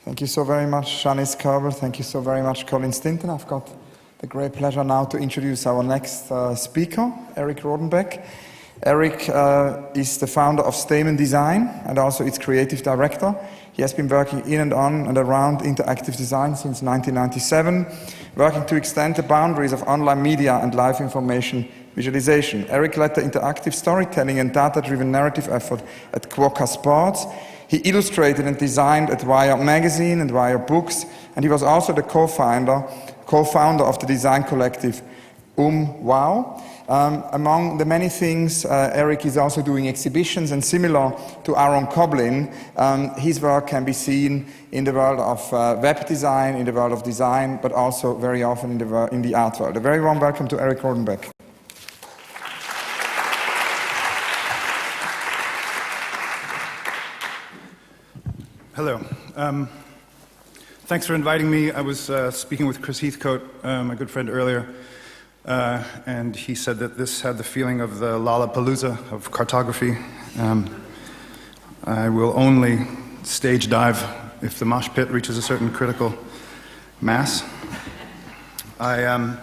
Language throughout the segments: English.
Thank you so very much, Shanice Kerber. Thank you so very much, Colin Stinton. I've got the great pleasure now to introduce our next speaker, Eric Rodenbeck. Eric is the founder of Stamen Design and also its creative director. He has been working in and on and around interactive design since 1997, working to extend the boundaries of online media and live information visualization. Eric led the interactive storytelling and data-driven narrative effort at Quokka Sports. He illustrated and designed at Wire magazine and Wire books, and he was also the co-founder of the design collective Wow. Among the many things, Eric is also doing exhibitions, and similar to Aaron Koblin, his work can be seen in the world of web design, in the world of design, but also very often in the art world. A very warm welcome to Eric Rodenbeck. Hello. Thanks for inviting me. I was speaking with Chris Heathcote, my good friend, earlier, and he said that this had the feeling of the Lollapalooza of cartography. I will only stage dive if the mosh pit reaches a certain critical mass. I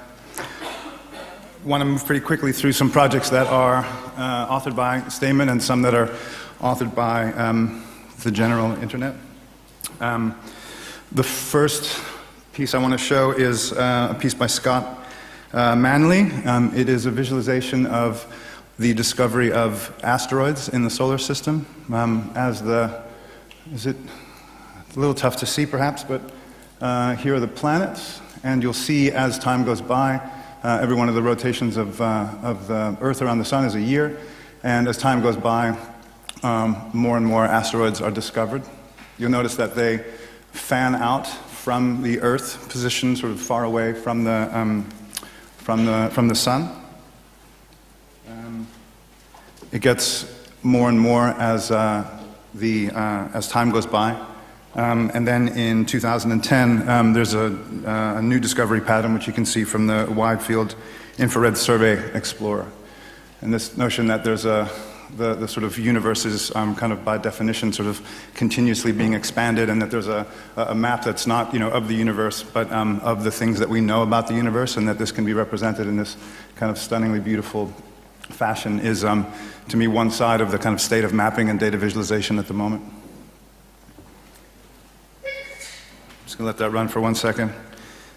want to move pretty quickly through some projects that are authored by Stamen and some that are authored by the general internet. The first piece I want to show is a piece by Scott Manley. It is a visualization of the discovery of asteroids in the solar system. It's a little tough to see perhaps, but here are the planets, and you'll see as time goes by, every one of the rotations of the Earth around the Sun is a year, and as time goes by, more and more asteroids are discovered. You'll notice that they fan out from the Earth position, sort of far away from the Sun. It gets more and more as time goes by, and then in 2010, there's a new discovery pattern which you can see from the Wide Field Infrared Survey Explorer, and this notion that there's the sort of universe is kind of by definition sort of continuously being expanded, and that there's a map that's not, of the universe, but of the things that we know about the universe, and that this can be represented in this kind of stunningly beautiful fashion is, to me, one side of the kind of state of mapping and data visualization at the moment. I'm just going to let that run for 1 second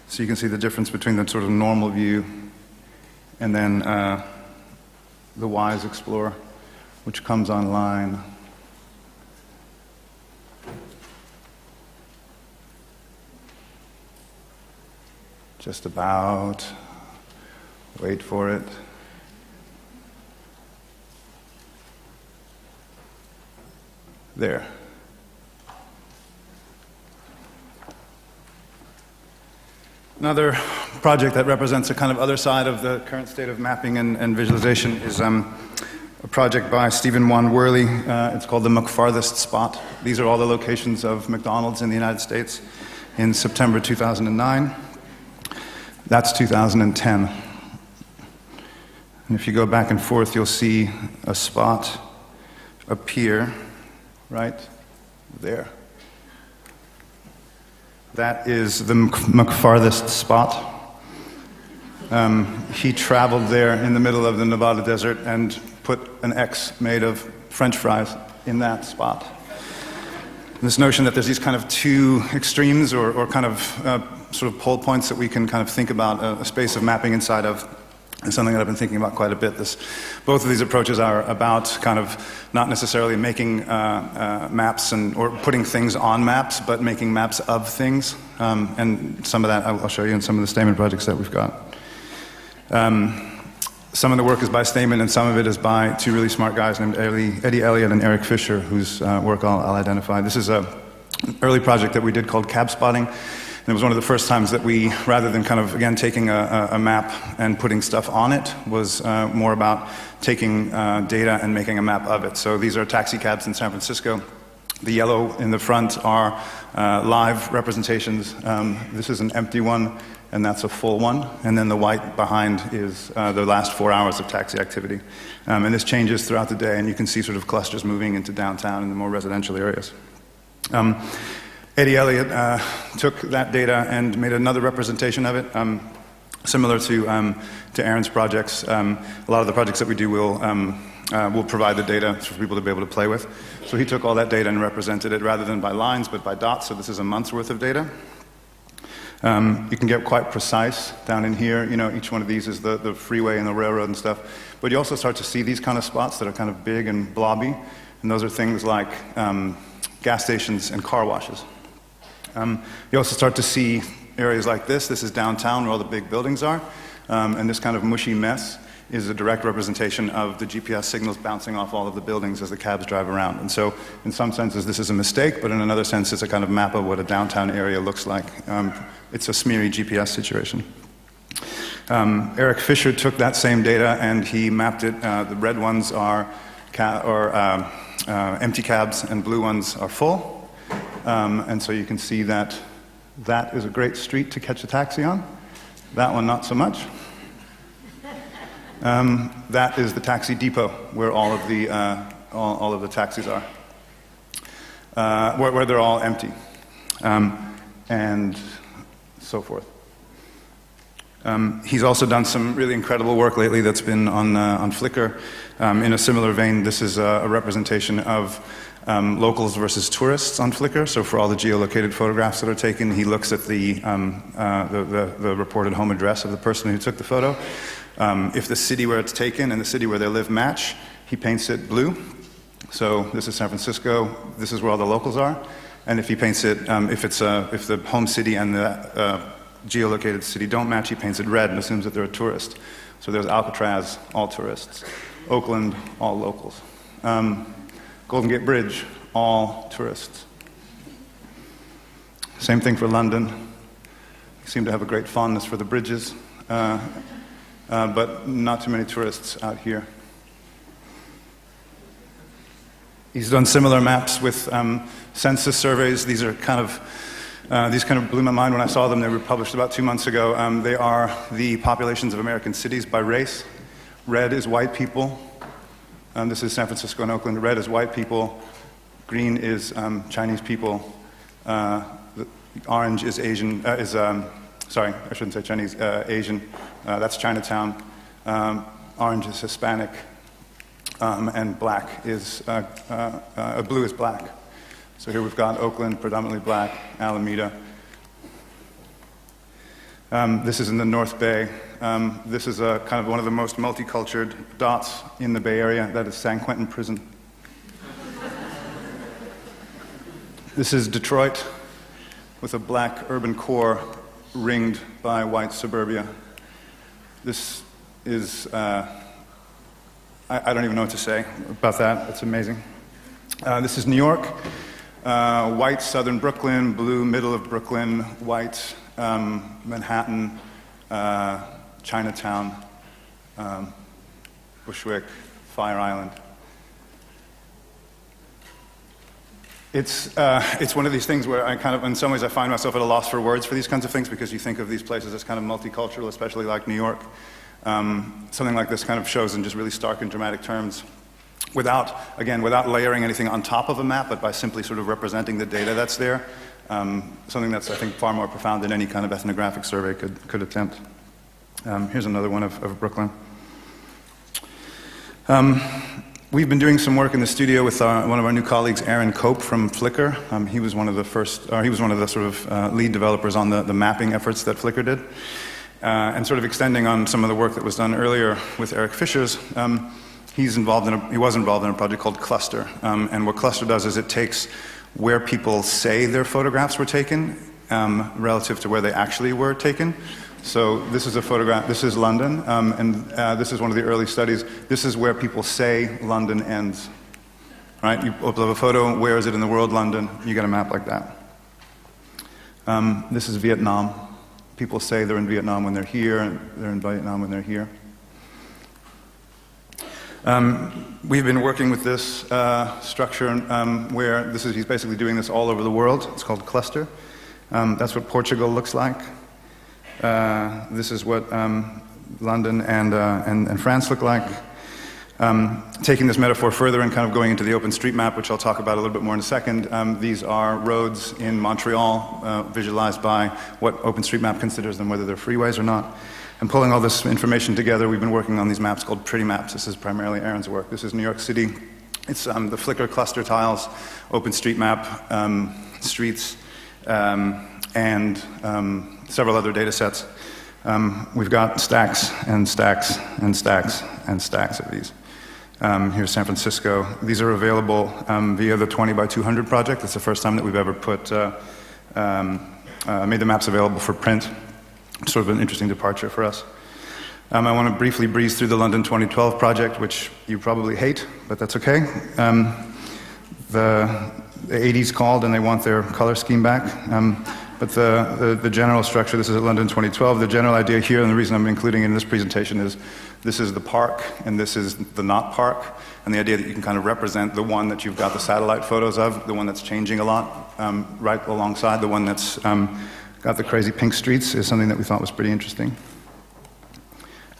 so you can see the difference between the sort of normal view and then the WISE Explorer, which comes online. Just about. Wait for it. There. Another project that represents a kind of other side of the current state of mapping and visualization is a project by Stephen Wan Worley. It's called the McFarthest Spot. These are all the locations of McDonald's in the United States in September 2009. That's 2010. And if you go back and forth, you'll see a spot appear right there. That is the McFarthest Spot. He traveled there in the middle of the Nevada desert and put an X made of French fries in that spot. This notion that there's these kind of two extremes or kind of sort of pole points that we can kind of think about a space of mapping inside of is something that I've been thinking about quite a bit. Both of these approaches are about kind of not necessarily making maps or putting things on maps, but making maps of things. And some of that I'll show you in some of the Stamen projects that we've got. Some of the work is by Stamen, and some of it is by two really smart guys named Eddie Elliott and Eric Fisher, whose work I'll identify. This is an early project that we did called Cab Spotting. And it was one of the first times that we, rather than kind of, again, taking a map and putting stuff on it, was more about taking data and making a map of it. So these are taxi cabs in San Francisco. The yellow in the front are live representations. This is an empty one, and that's a full one. And then the white behind is the last 4 hours of taxi activity. And this changes throughout the day, and you can see sort of clusters moving into downtown and the more residential areas. Eddie Elliott took that data and made another representation of it, similar to Aaron's projects. A lot of the projects that we do will provide the data for people to be able to play with. So he took all that data and represented it rather than by lines, but by dots. So this is a month's worth of data. You can get quite precise down in here. You know, each one of these is the freeway and the railroad and stuff. But you also start to see these kind of spots that are kind of big and blobby. And those are things like gas stations and car washes. You also start to see areas like this. This is downtown where all the big buildings are. And this kind of mushy mess is a direct representation of the GPS signals bouncing off all of the buildings as the cabs drive around. And so in some senses this is a mistake, but in another sense it's a kind of map of what a downtown area looks like. It's a smeary GPS situation. Eric Fisher took that same data and he mapped it. The red ones are empty cabs and blue ones are full. And so you can see that that is a great street to catch a taxi on. That one not so much. That is the taxi depot where all of the taxis are, where they're all empty, and so forth. He's also done some really incredible work lately that's been on Flickr. In a similar vein, this is a representation of locals versus tourists on Flickr. So for all the geolocated photographs that are taken, he looks at the reported home address of the person who took the photo. If the city where it's taken and the city where they live match, he paints it blue. So this is San Francisco. This is where all the locals are. And if he paints it, if the home city and the geolocated city don't match, he paints it red and assumes that they're a tourist. So there's Alcatraz, all tourists. Oakland, all locals. Golden Gate Bridge, all tourists. Same thing for London. You seem to have a great fondness for the bridges. But not too many tourists out here. He's done similar maps with census surveys. These kind of blew my mind when I saw them. They were published about 2 months ago. They are the populations of American cities by race. Red is white people. This is San Francisco and Oakland. Red is white people. Green is Chinese people. Orange is Asian. Sorry, I shouldn't say Chinese. Asian. That's Chinatown. Orange is Hispanic. And black is, blue is black. So here we've got Oakland, predominantly black, Alameda. This is in the North Bay. This is kind of one of the most multicultural dots in the Bay Area. That is San Quentin Prison. This is Detroit with a black urban core ringed by white suburbia. This is, I don't even know what to say about that. It's amazing. This is New York. White southern Brooklyn, blue middle of Brooklyn, white Manhattan, Chinatown, Bushwick, Fire Island. It's one of these things where I kind of, in some ways, I find myself at a loss for words for these kinds of things because you think of these places as kind of multicultural, especially like New York. Something like this kind of shows in just really stark and dramatic terms without layering anything on top of a map, but by simply sort of representing the data that's there. Something that's, I think, far more profound than any kind of ethnographic survey could attempt. Here's another one of Brooklyn. We've been doing some work in the studio with one of our new colleagues, Aaron Cope from Flickr. He was one of the sort of lead developers on the mapping efforts that Flickr did. And sort of extending on some of the work that was done earlier with Eric Fisher's, he was involved in a project called Cluster. And what Cluster does is it takes where people say their photographs were taken relative to where they actually were taken. So this is a photograph, this is London, and this is one of the early studies. This is where people say London ends, right? You upload a photo, where is it in the world, London? You get a map like that. This is Vietnam. People say they're in Vietnam when they're here, and they're in Vietnam when they're here. We've been working with this structure where he's basically doing this all over the world. It's called Cluster. That's what Portugal looks like. This is what London and France look like. Taking this metaphor further and kind of going into the OpenStreetMap, which I'll talk about a little bit more in a second, these are roads in Montreal visualized by what OpenStreetMap considers them, whether they're freeways or not. And pulling all this information together, we've been working on these maps called Pretty Maps. This is primarily Aaron's work. This is New York City. It's the Flickr cluster tiles, OpenStreetMap, streets, and several other data sets. We've got stacks and stacks and stacks and stacks of these. Here's San Francisco. These are available via the 20 by 200 project. It's the first time that we've ever made the maps available for print. Sort of an interesting departure for us. I want to briefly breeze through the London 2012 project, which you probably hate, but that's okay. The 80s called and they want their color scheme back. But the general structure, this is at London 2012, the general idea here, and the reason I'm including it in this presentation is this is the park and this is the not park, and the idea that you can kind of represent the one that you've got the satellite photos of, the one that's changing a lot, right alongside the one that's got the crazy pink streets is something that we thought was pretty interesting.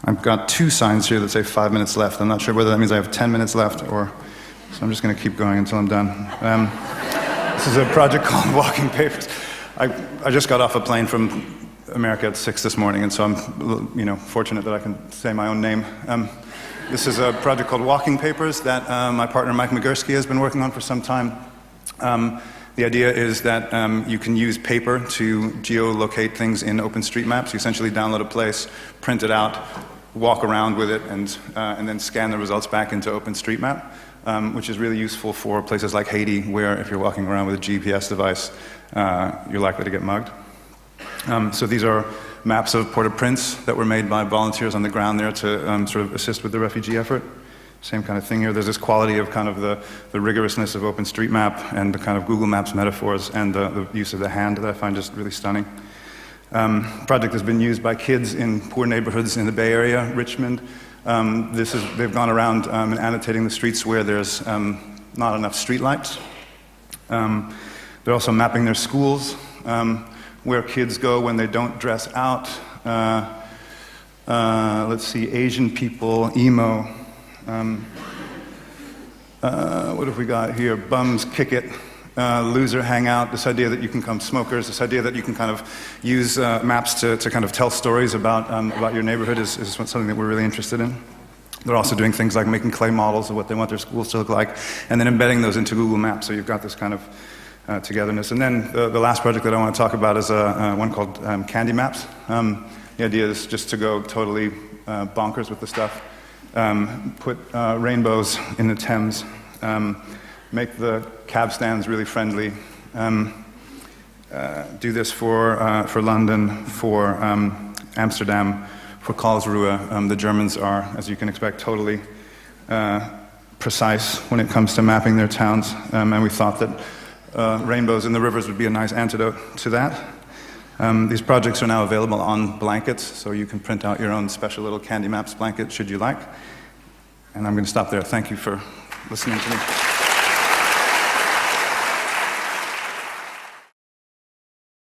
I've got two signs here that say 5 minutes left. I'm not sure whether that means I have 10 minutes left or, so I'm just going to keep going until I'm done. This is a project called Walking Papers. I just got off a plane from America at 6 this morning, and so I'm fortunate that I can say my own name. This is a project called Walking Papers that my partner Mike Migursky has been working on for some time. The idea is that you can use paper to geolocate things in OpenStreetMap. You essentially download a place, print it out, walk around with it, and then scan the results back into OpenStreetMap, which is really useful for places like Haiti, where if you're walking around with a GPS device, you're likely to get mugged. So these are maps of Port-au-Prince that were made by volunteers on the ground there to sort of assist with the refugee effort. Same kind of thing here. There's this quality of kind of the rigorousness of OpenStreetMap and the kind of Google Maps metaphors and the use of the hand that I find just really stunning. Project has been used by kids in poor neighborhoods in the Bay Area, Richmond. They've gone around and annotating the streets where there's not enough streetlights. They're also mapping their schools, where kids go when they don't dress out. Let's see, Asian people, emo. What have we got here? Bums kick it, loser hang out. This idea that you can become smokers. This idea that you can kind of use maps to kind of tell stories about your neighborhood is something that we're really interested in. They're also doing things like making clay models of what they want their schools to look like, and then embedding those into Google Maps. So you've got this kind of togetherness. And then the last project that I want to talk about is one called Candy Maps. The idea is just to go totally bonkers with the stuff. Put rainbows in the Thames, make the cab stands really friendly, do this for London, for Amsterdam, for Karlsruhe. The Germans are, as you can expect, totally precise when it comes to mapping their towns, and we thought that rainbows in the rivers would be a nice antidote to that. These projects are now available on blankets, so you can print out your own special little Candy Maps blanket, should you like. And I'm going to stop there. Thank you for listening to me.